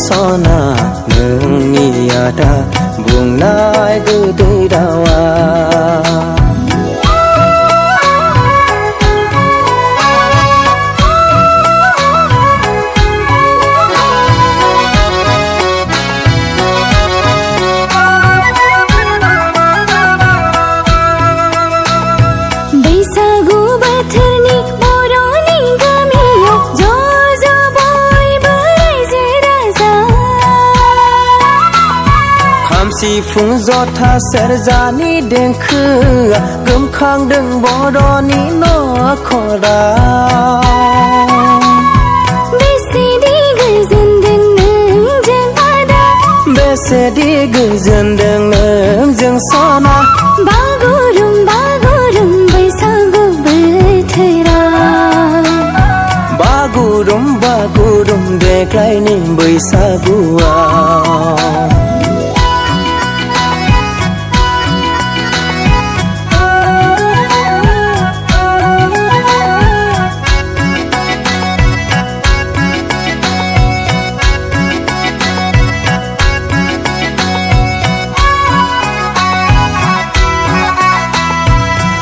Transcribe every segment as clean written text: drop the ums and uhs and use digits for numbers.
सना नोंनि आदा बुंनाय गोदै रावा सिफुं जथा सेरजानि देंखोआ गोमखांदों बर'नि नखराव बेसेदि गोजोनदों नोंजों आदा बेसेदि गोजोनदों नोंजों सना बागुरुम्बा गुरुम बैसागु बोथोराव बागुरुम्बा गुरुम देग्लायनि बैसागुआव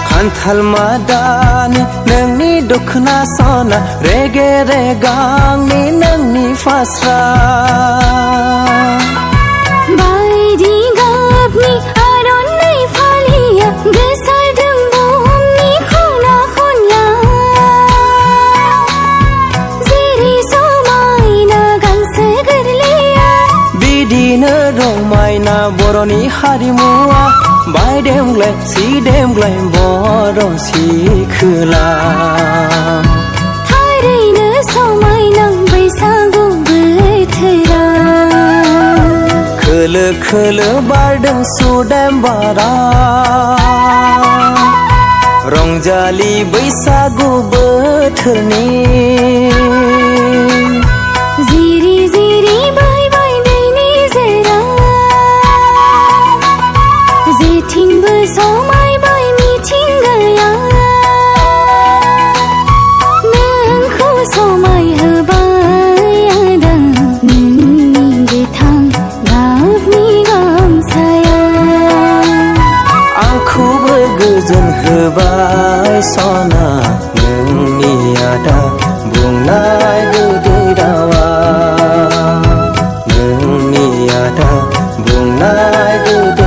खान्थाल मादानि नोंनि दखना सना रेगे रेगांनि नोंनि फास्रा बायदि गाबनि आर'नाइ फालिया गोसारदों बुहुमनि खना खनला जेरै समायना गांसो गोरलैया बिदिनो रमायना बर'नि हारिमुआ बायदेमग्लाय सिदेमग्लाय बर' सिखोला थारैनो समायना बैसागु बोथोरा खोलो खोलो बारदों सुदेम बारा रंजालि बैसागु बोथोरनि जिरि जिरि बायबाय दैनि जेरा जेथिंबो समायबाय मिथिंगाया नोंखौ समायहोबाय आदा नोंनि गोथां गाबनि गामसाया आंखौबो गोजोन होबाय सना नोंनि आदा बुंनाय गोदै रावा नोंनि आदा बुंनाय गोदै